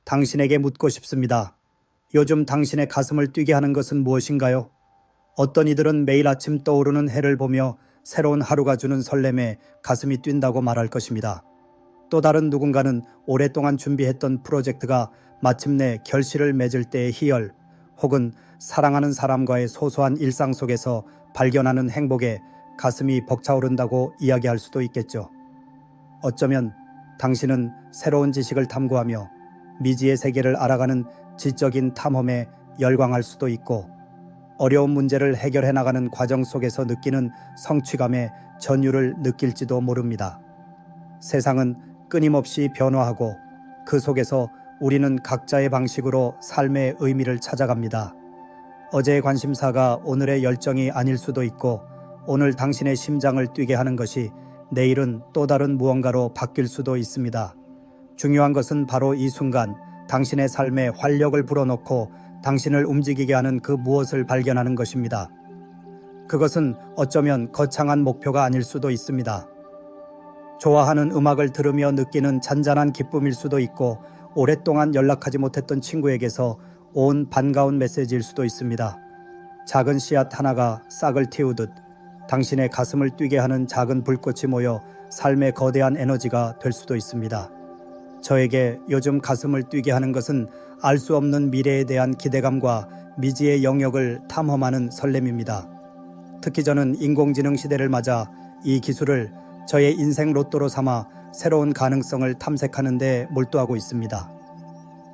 당신에게 묻고 싶습니다. 요즘 당신의 가슴을 뛰게 하는 것은 무엇인가요? 어떤 이들은 매일 아침 떠오르는 해를 보며 새로운 하루가 주는 설렘에 가슴이 뛴다고 말할 것입니다. 또 다른 누군가는 오랫동안 준비했던 프로젝트가 마침내 결실을 맺을 때의 희열, 혹은 사랑하는 사람과의 소소한 일상 속에서 발견하는 행복에 가슴이 벅차오른다고 이야기할 수도 있겠죠. 어쩌면 당신은 새로운 지식을 탐구하며 미지의 세계를 알아가는 지적인 탐험에 열광할 수도 있고, 어려운 문제를 해결해 나가는 과정 속에서 느끼는 성취감의 전율을 느낄지도 모릅니다. 세상은 끊임없이 변화하고 그 속에서 우리는 각자의 방식으로 삶의 의미를 찾아갑니다. 어제의 관심사가 오늘의 열정이 아닐 수도 있고, 오늘 당신의 심장을 뛰게 하는 것이 내일은 또 다른 무언가로 바뀔 수도 있습니다. 중요한 것은 바로 이 순간 당신의 삶에 활력을 불어넣고 당신을 움직이게 하는 그 무엇을 발견하는 것입니다. 그것은 어쩌면 거창한 목표가 아닐 수도 있습니다. 좋아하는 음악을 들으며 느끼는 잔잔한 기쁨일 수도 있고, 오랫동안 연락하지 못했던 친구에게서 온 반가운 메시지일 수도 있습니다. 작은 씨앗 하나가 싹을 틔우듯 당신의 가슴을 뛰게 하는 작은 불꽃이 모여 삶의 거대한 에너지가 될 수도 있습니다. 저에게 요즘 가슴을 뛰게 하는 것은 알 수 없는 미래에 대한 기대감과 미지의 영역을 탐험하는 설렘입니다. 특히 저는 인공지능 시대를 맞아 이 기술을 저의 인생 로또로 삼아 새로운 가능성을 탐색하는 데 몰두하고 있습니다.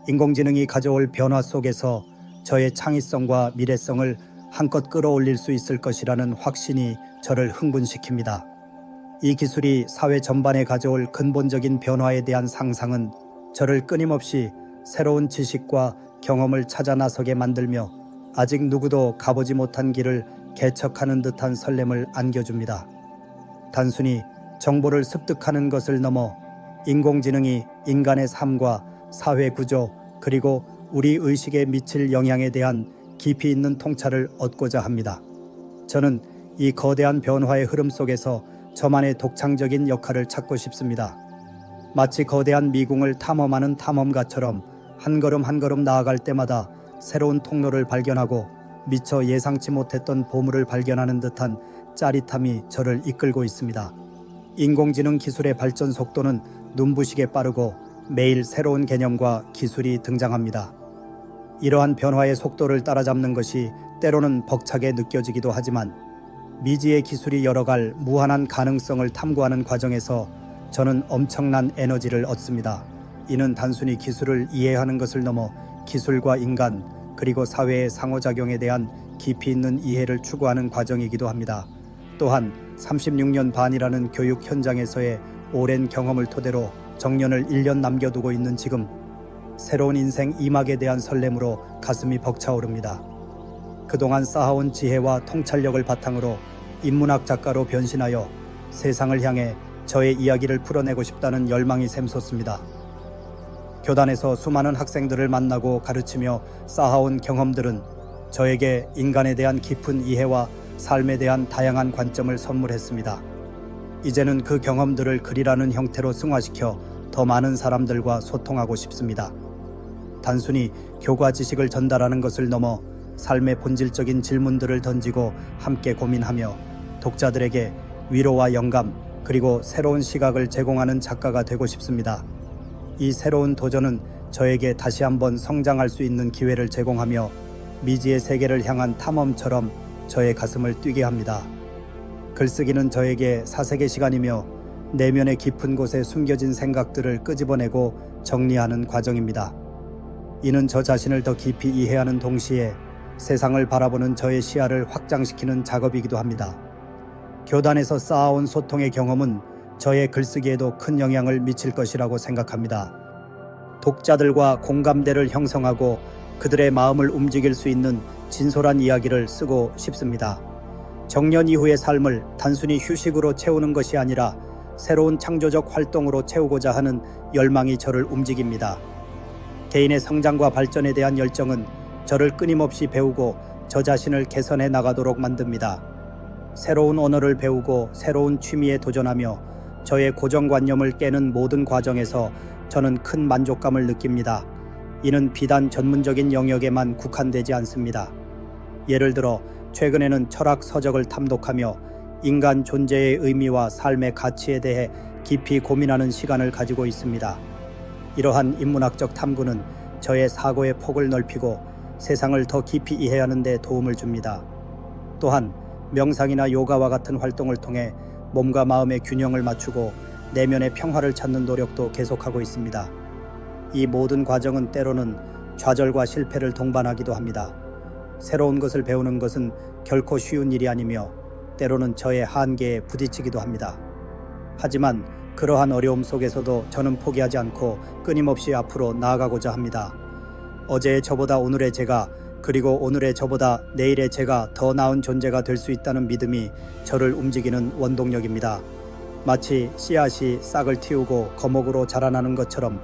인공지능이 가져올 변화 속에서 저의 창의성과 미래성을 한껏 끌어올릴 수 있을 것이라는 확신이 저를 흥분시킵니다. 이 기술이 사회 전반에 가져올 근본적인 변화에 대한 상상은 저를 끊임없이 새로운 지식과 경험을 찾아 나서게 만들며 아직 누구도 가보지 못한 길을 개척하는 듯한 설렘을 안겨줍니다. 단순히 정보를 습득하는 것을 넘어 인공지능이 인간의 삶과 사회 구조, 그리고 우리 의식에 미칠 영향에 대한 깊이 있는 통찰을 얻고자 합니다. 저는 이 거대한 변화의 흐름 속에서 저만의 독창적인 역할을 찾고 싶습니다. 마치 거대한 미궁을 탐험하는 탐험가처럼 한 걸음 한 걸음 나아갈 때마다 새로운 통로를 발견하고 미처 예상치 못했던 보물을 발견하는 듯한 짜릿함이 저를 이끌고 있습니다. 인공지능 기술의 발전 속도는 눈부시게 빠르고 매일 새로운 개념과 기술이 등장합니다. 이러한 변화의 속도를 따라잡는 것이 때로는 벅차게 느껴지기도 하지만, 미지의 기술이 열어갈 무한한 가능성을 탐구하는 과정에서 저는 엄청난 에너지를 얻습니다. 이는 단순히 기술을 이해하는 것을 넘어 기술과 인간, 그리고 사회의 상호작용에 대한 깊이 있는 이해를 추구하는 과정이기도 합니다. 또한 36년 반이라는 교육 현장에서의 오랜 경험을 토대로 정년을 1년 남겨두고 있는 지금, 새로운 인생 이막에 대한 설렘으로 가슴이 벅차오릅니다. 그동안 쌓아온 지혜와 통찰력을 바탕으로 인문학 작가로 변신하여 세상을 향해 저의 이야기를 풀어내고 싶다는 열망이 샘솟습니다. 교단에서 수많은 학생들을 만나고 가르치며 쌓아온 경험들은 저에게 인간에 대한 깊은 이해와 삶에 대한 다양한 관점을 선물했습니다. 이제는 그 경험들을 글이라는 형태로 승화시켜 더 많은 사람들과 소통하고 싶습니다. 단순히 교과 지식을 전달하는 것을 넘어 삶의 본질적인 질문들을 던지고 함께 고민하며 독자들에게 위로와 영감, 그리고 새로운 시각을 제공하는 작가가 되고 싶습니다. 이 새로운 도전은 저에게 다시 한번 성장할 수 있는 기회를 제공하며 미지의 세계를 향한 탐험처럼 저의 가슴을 뛰게 합니다. 글쓰기는 저에게 사색의 시간이며 내면의 깊은 곳에 숨겨진 생각들을 끄집어내고 정리하는 과정입니다. 이는 저 자신을 더 깊이 이해하는 동시에 세상을 바라보는 저의 시야를 확장시키는 작업이기도 합니다. 교단에서 쌓아온 소통의 경험은 저의 글쓰기에도 큰 영향을 미칠 것이라고 생각합니다. 독자들과 공감대를 형성하고 그들의 마음을 움직일 수 있는 진솔한 이야기를 쓰고 싶습니다. 정년 이후의 삶을 단순히 휴식으로 채우는 것이 아니라 새로운 창조적 활동으로 채우고자 하는 열망이 저를 움직입니다. 개인의 성장과 발전에 대한 열정은 저를 끊임없이 배우고 저 자신을 개선해 나가도록 만듭니다. 새로운 언어를 배우고 새로운 취미에 도전하며 저의 고정관념을 깨는 모든 과정에서 저는 큰 만족감을 느낍니다. 이는 비단 전문적인 영역에만 국한되지 않습니다. 예를 들어 최근에는 철학 서적을 탐독하며 인간 존재의 의미와 삶의 가치에 대해 깊이 고민하는 시간을 가지고 있습니다. 이러한 인문학적 탐구는 저의 사고의 폭을 넓히고 세상을 더 깊이 이해하는 데 도움을 줍니다. 또한 명상이나 요가와 같은 활동을 통해 몸과 마음의 균형을 맞추고 내면의 평화를 찾는 노력도 계속하고 있습니다. 이 모든 과정은 때로는 좌절과 실패를 동반하기도 합니다. 새로운 것을 배우는 것은 결코 쉬운 일이 아니며 때로는 저의 한계에 부딪히기도 합니다. 하지만 그러한 어려움 속에서도 저는 포기하지 않고 끊임없이 앞으로 나아가고자 합니다. 어제의 저보다 오늘의 제가, 그리고 오늘의 저보다 내일의 제가 더 나은 존재가 될 수 있다는 믿음이 저를 움직이는 원동력입니다. 마치 씨앗이 싹을 틔우고 거목으로 자라나는 것처럼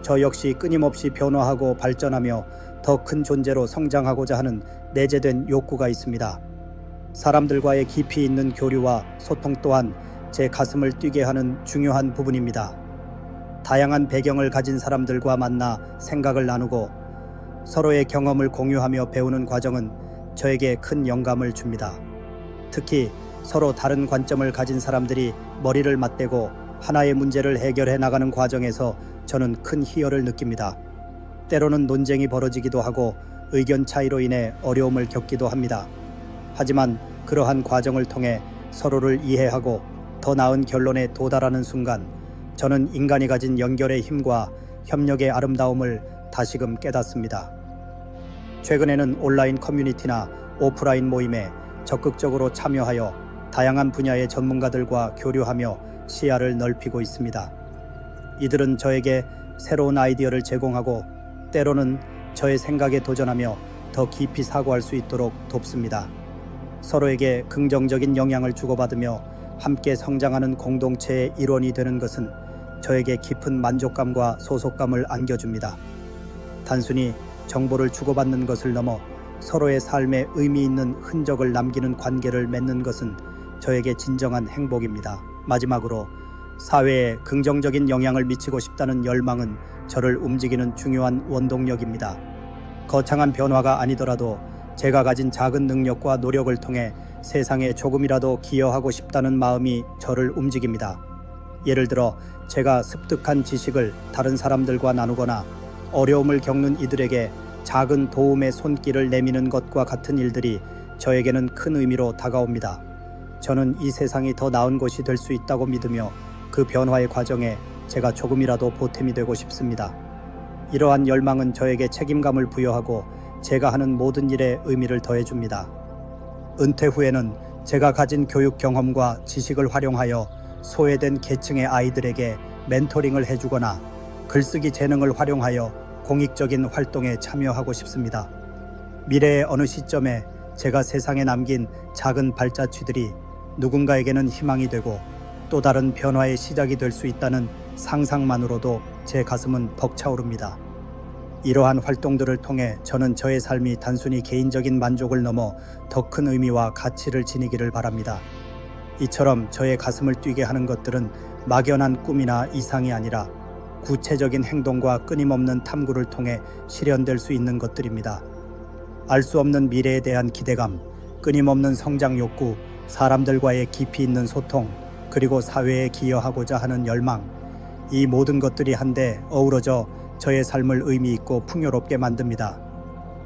저 역시 끊임없이 변화하고 발전하며 더 큰 존재로 성장하고자 하는 내재된 욕구가 있습니다. 사람들과의 깊이 있는 교류와 소통 또한 제 가슴을 뛰게 하는 중요한 부분입니다. 다양한 배경을 가진 사람들과 만나 생각을 나누고 서로의 경험을 공유하며 배우는 과정은 저에게 큰 영감을 줍니다. 특히 서로 다른 관점을 가진 사람들이 머리를 맞대고 하나의 문제를 해결해 나가는 과정에서 저는 큰 희열을 느낍니다. 때로는 논쟁이 벌어지기도 하고 의견 차이로 인해 어려움을 겪기도 합니다. 하지만 그러한 과정을 통해 서로를 이해하고 더 나은 결론에 도달하는 순간 저는 인간이 가진 연결의 힘과 협력의 아름다움을 다시금 깨닫습니다. 최근에는 온라인 커뮤니티나 오프라인 모임에 적극적으로 참여하여 다양한 분야의 전문가들과 교류하며 시야를 넓히고 있습니다. 이들은 저에게 새로운 아이디어를 제공하고 때로는 저의 생각에 도전하며 더 깊이 사고할 수 있도록 돕습니다. 서로에게 긍정적인 영향을 주고받으며 함께 성장하는 공동체의 일원이 되는 것은 저에게 깊은 만족감과 소속감을 안겨줍니다. 단순히 정보를 주고받는 것을 넘어 서로의 삶에 의미 있는 흔적을 남기는 관계를 맺는 것은 저에게 진정한 행복입니다. 마지막으로 사회에 긍정적인 영향을 미치고 싶다는 열망은 저를 움직이는 중요한 원동력입니다. 거창한 변화가 아니더라도 제가 가진 작은 능력과 노력을 통해 세상에 조금이라도 기여하고 싶다는 마음이 저를 움직입니다. 예를 들어 제가 습득한 지식을 다른 사람들과 나누거나 어려움을 겪는 이들에게 작은 도움의 손길을 내미는 것과 같은 일들이 저에게는 큰 의미로 다가옵니다. 저는 이 세상이 더 나은 곳이 될 수 있다고 믿으며 그 변화의 과정에 제가 조금이라도 보탬이 되고 싶습니다. 이러한 열망은 저에게 책임감을 부여하고 제가 하는 모든 일에 의미를 더해줍니다. 은퇴 후에는 제가 가진 교육 경험과 지식을 활용하여 소외된 계층의 아이들에게 멘토링을 해주거나 글쓰기 재능을 활용하여 공익적인 활동에 참여하고 싶습니다. 미래의 어느 시점에 제가 세상에 남긴 작은 발자취들이 누군가에게는 희망이 되고 또 다른 변화의 시작이 될 수 있다는 상상만으로도 제 가슴은 벅차오릅니다. 이러한 활동들을 통해 저는 저의 삶이 단순히 개인적인 만족을 넘어 더 큰 의미와 가치를 지니기를 바랍니다. 이처럼 저의 가슴을 뛰게 하는 것들은 막연한 꿈이나 이상이 아니라 구체적인 행동과 끊임없는 탐구를 통해 실현될 수 있는 것들입니다. 알 수 없는 미래에 대한 기대감, 끊임없는 성장 욕구, 사람들과의 깊이 있는 소통, 그리고 사회에 기여하고자 하는 열망, 이 모든 것들이 한데 어우러져 저의 삶을 의미 있고 풍요롭게 만듭니다.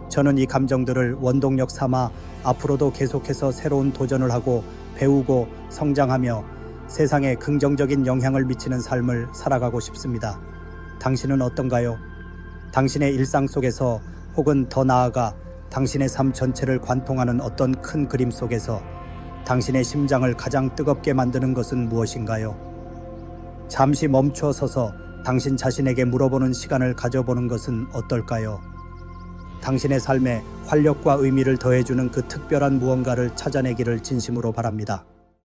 저는 이 감정들을 원동력 삼아 앞으로도 계속해서 새로운 도전을 하고 배우고 성장하며 세상에 긍정적인 영향을 미치는 삶을 살아가고 싶습니다. 당신은 어떤가요? 당신의 일상 속에서 혹은 더 나아가 당신의 삶 전체를 관통하는 어떤 큰 그림 속에서 당신의 심장을 가장 뜨겁게 만드는 것은 무엇인가요? 잠시 멈추어 서서 당신 자신에게 물어보는 시간을 가져보는 것은 어떨까요? 당신의 삶에 활력과 의미를 더해주는 그 특별한 무언가를 찾아내기를 진심으로 바랍니다.